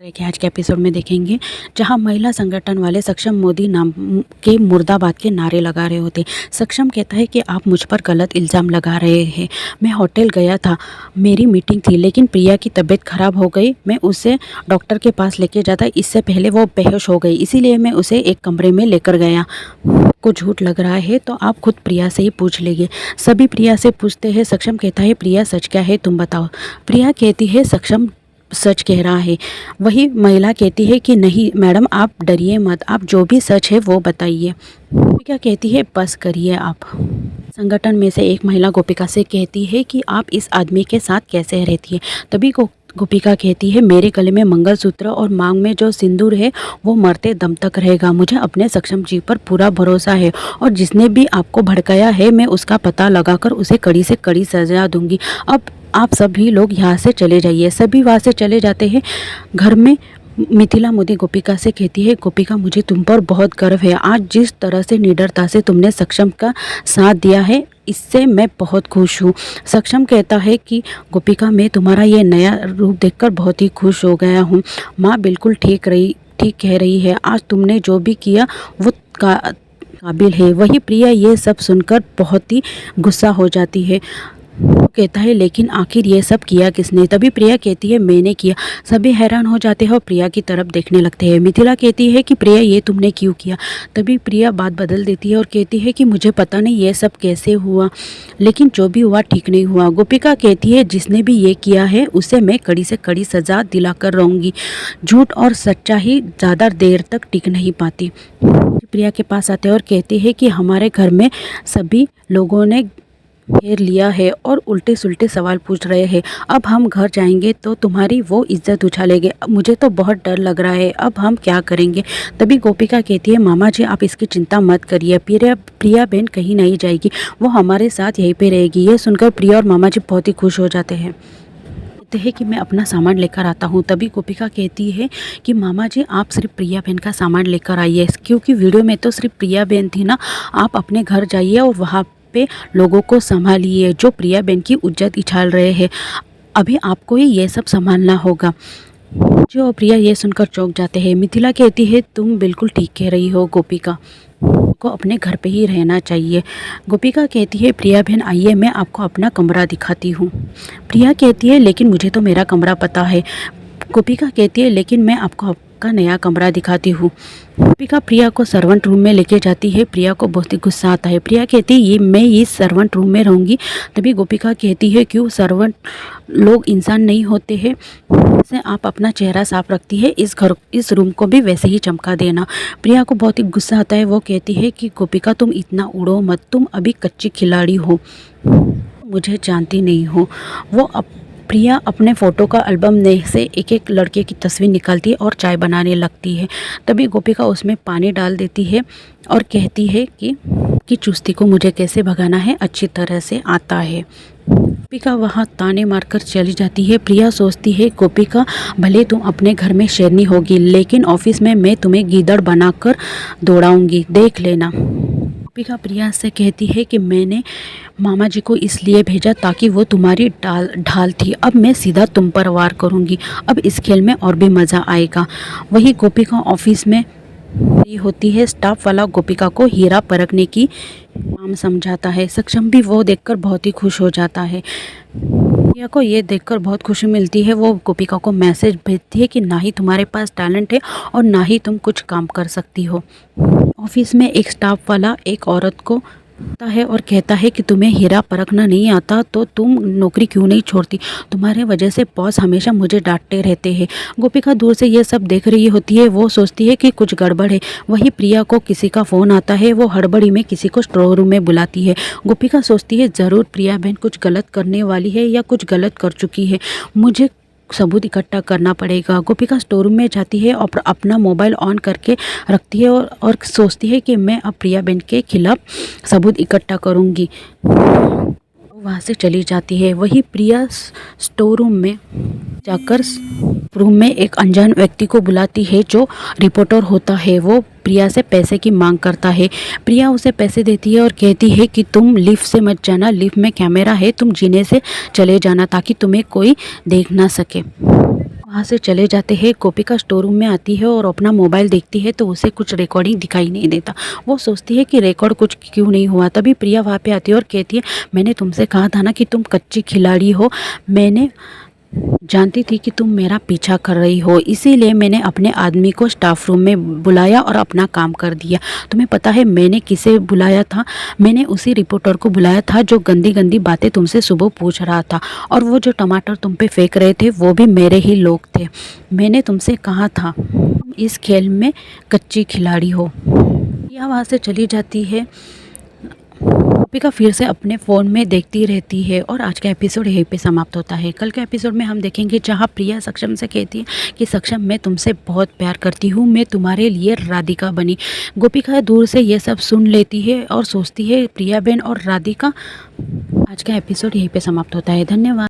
कि आज के एपिसोड में देखेंगे जहां महिला संगठन वाले सक्षम मोदी नाम के मुर्दाबाद के नारे लगा रहे होते। सक्षम कहता है कि आप मुझ पर गलत इल्ज़ाम लगा रहे हैं। मैं होटल गया था, मेरी मीटिंग थी, लेकिन प्रिया की तबीयत खराब हो गई। मैं उसे डॉक्टर के पास लेके जाता, इससे पहले वो बेहोश हो गई, इसीलिए मैं उसे एक कमरे में लेकर गया। को झूठ लग रहा है तो आप खुद प्रिया से ही पूछ लीजिए। सभी प्रिया से पूछते हैं। सक्षम कहता है प्रिया सच क्या है तुम बताओ। प्रिया कहती है सक्षम सच कह रहा है। वही महिला कहती है कि नहीं मैडम आप डरिए मत, आप जो भी सच है वो बताइए। गोपिका कहती है बस करिए आप। संगठन में से एक महिला गोपिका से कहती है कि आप इस आदमी के साथ कैसे रहती है। तभी गोपिका कहती है मेरे गले में मंगलसूत्र और मांग में जो सिंदूर है वो मरते दम तक रहेगा। मुझे अपने सक्षम जी पर पूरा भरोसा है और जिसने भी आपको भड़काया है मैं उसका पता लगाकर उसे कड़ी से कड़ी सजा दूंगी। अब आप सभी लोग यहाँ से चले जाइए। सभी वहाँ से चले जाते हैं। घर में मिथिला मोदी गोपिका से कहती है गोपिका मुझे तुम पर बहुत गर्व है। आज जिस तरह से निडरता से तुमने सक्षम का साथ दिया है इससे मैं बहुत खुश हूँ। सक्षम कहता है कि गोपिका मैं तुम्हारा ये नया रूप देखकर बहुत ही खुश हो गया हूँ। माँ बिल्कुल ठीक कह रही है। आज तुमने जो भी किया वो काबिल है। वही प्रिया ये सब सुनकर बहुत ही गुस्सा हो जाती है। वो कहता है लेकिन आखिर ये सब किया किसने। तभी प्रिया कहती है मैंने किया। सभी हैरान हो जाते हैं और प्रिया की तरफ देखने लगते हैं। मिथिला कहती है कि प्रिया ये तुमने क्यों किया। तभी प्रिया बात बदल देती है और कहती है कि मुझे पता नहीं ये सब कैसे हुआ, लेकिन जो भी हुआ ठीक नहीं हुआ। गोपिका कहती है जिसने भी ये किया है उसे मैं कड़ी से कड़ी सजा दिलाकर रहूँगी। झूठ और सच्चाई ज़्यादा देर तक टिक नहीं पाती। प्रिया के पास आते हैं और कहते हैं कि हमारे घर में सभी लोगों ने घेर लिया है और उल्टे सुल्टे सवाल पूछ रहे हैं। अब हम घर जाएंगे तो तुम्हारी वो इज्जत उछालेंगे। मुझे तो बहुत डर लग रहा है, अब हम क्या करेंगे। तभी गोपिका कहती है मामा जी आप इसकी चिंता मत करिए, प्रिया बहन कहीं नहीं जाएगी, वो हमारे साथ यहीं पे रहेगी। ये सुनकर प्रिया और मामा जी बहुत ही खुश हो जाते हैं। कहते हैं कि मैं अपना सामान लेकर आता हूँ। तभी गोपिका कहती है कि मामा जी आप सिर्फ प्रिया बहन का सामान लेकर आइए, क्योंकि वीडियो में तो सिर्फ प्रिया बहन थी ना। आप अपने घर जाइए और वहाँ पे लोगों को संभालिए जो प्रिया बहन की इज्जत उछाल रहे हैं। अभी आपको ही ये सब संभालना होगा। जो प्रिया ये सुनकर चौंक जाते हैं। मिथिला कहती है तुम बिल्कुल ठीक कह रही हो गोपिका, को अपने घर पे ही रहना चाहिए। गोपिका कहती है प्रिया बहन आइए मैं आपको अपना कमरा दिखाती हूँ। प्रिया कहती है लेकिन मुझे तो मेरा कमरा पता है। गोपिका कहती है लेकिन मैं आपको का नया कमरा दिखाती हूँ। गोपिका प्रिया को सर्वेंट रूम में लेके जाती है। प्रिया को बहुत ही गुस्सा आता है। प्रिया कहती है ये मैं इस सर्वेंट रूम में रहूँगी। तभी गोपिका कहती है क्यों सर्वेंट लोग इंसान नहीं होते हैं, से आप अपना चेहरा साफ रखती है, इस रूम को भी वैसे ही चमका देना। प्रिया को बहुत ही गुस्सा आता है। वो कहती है कि गोपिका तुम इतना उड़ो मत, तुम अभी कच्ची खिलाड़ी हो, मुझे जानती नहीं हो। प्रिया अपने फ़ोटो का एल्बम में से एक एक लड़के की तस्वीर निकालती है और चाय बनाने लगती है। तभी गोपिका उसमें पानी डाल देती है और कहती है कि चुस्ती को मुझे कैसे भगाना है अच्छी तरह से आता है। गोपिका वहाँ ताने मारकर चली जाती है। प्रिया सोचती है गोपिका भले तुम अपने घर में शेरनी होगी, लेकिन ऑफिस में मैं तुम्हें गीदड़ बनाकर दौड़ाऊंगी, देख लेना। गोपिका प्रिया से कहती है कि मैंने मामा जी को इसलिए भेजा ताकि वो तुम्हारी ढाल थी, अब मैं सीधा तुम पर वार करूंगी। अब इस खेल में और भी मज़ा आएगा। वही गोपिका ऑफिस में होती है। स्टाफ वाला गोपिका को हीरा परखने की काम समझाता है। सक्षम भी वो देखकर बहुत ही खुश हो जाता है। प्रिया को ये देखकर बहुत खुशी मिलती है। वो गोपिका को मैसेज भेजती है कि ना ही तुम्हारे पास टैलेंट है और ना ही तुम कुछ काम कर सकती हो। ऑफिस में एक स्टाफ वाला एक औरत को आता है और कहता है कि तुम्हें हीरा परखना नहीं आता तो तुम नौकरी क्यों नहीं छोड़ती, तुम्हारे वजह से बॉस हमेशा मुझे डांटते रहते हैं। गोपिका दूर से ये सब देख रही होती है। वो सोचती है कि कुछ गड़बड़ है। वही प्रिया को किसी का फ़ोन आता है। वो हड़बड़ी में किसी को स्टोर रूम में बुलाती है। गोपिका सोचती है ज़रूर प्रिया बहन कुछ गलत करने वाली है या कुछ गलत कर चुकी है, मुझे सबूत इकट्ठा करना पड़ेगा। गोपिका स्टोर रूम में जाती है और अपना मोबाइल ऑन करके रखती है और सोचती है कि मैं अब प्रिया बहन के खिलाफ सबूत इकट्ठा करूंगी। वहाँ से चली जाती है। वही प्रिया स्टोर रूम में जाकर रूम में एक अनजान व्यक्ति को बुलाती है जो रिपोर्टर होता है। वो प्रिया से पैसे की मांग करता है। प्रिया उसे पैसे देती है और कहती है कि तुम लिफ्ट से मत जाना, लिफ्ट में कैमरा है, तुम जीने से चले जाना ताकि तुम्हें कोई देख ना सके। वहाँ से चले जाते हैं। गोपिका स्टोर रूम में आती है और अपना मोबाइल देखती है तो उसे कुछ रिकॉर्डिंग दिखाई नहीं देता। वो सोचती है कि रिकॉर्ड कुछ क्यों नहीं हुआ। तभी प्रिया वहाँ पे आती है और कहती है, मैंने तुमसे कहा था ना कि तुम कच्ची खिलाड़ी हो। मैंने जानती थी कि तुम मेरा पीछा कर रही हो, इसीलिए मैंने अपने आदमी को स्टाफ रूम में बुलाया और अपना काम कर दिया। तुम्हें पता है मैंने किसे बुलाया था? मैंने उसी रिपोर्टर को बुलाया था जो गंदी गंदी बातें तुमसे सुबह पूछ रहा था, और वो जो टमाटर तुम पे फेंक रहे थे वो भी मेरे ही लोग थे। मैंने तुमसे कहा था तुम इस खेल में कच्ची खिलाड़ी हो। यह वहाँ से चली जाती है। गोपिका फिर से अपने फ़ोन में देखती रहती है और आज का एपिसोड यहीं पे समाप्त होता है। कल के एपिसोड में हम देखेंगे जहाँ प्रिया सक्षम से कहती है कि सक्षम, मैं तुमसे बहुत प्यार करती हूँ, मैं तुम्हारे लिए राधिका बनी। गोपिका दूर से ये सब सुन लेती है और सोचती है प्रिया बहन और राधिका। आज का एपिसोड यहीं पे समाप्त होता है। धन्यवाद।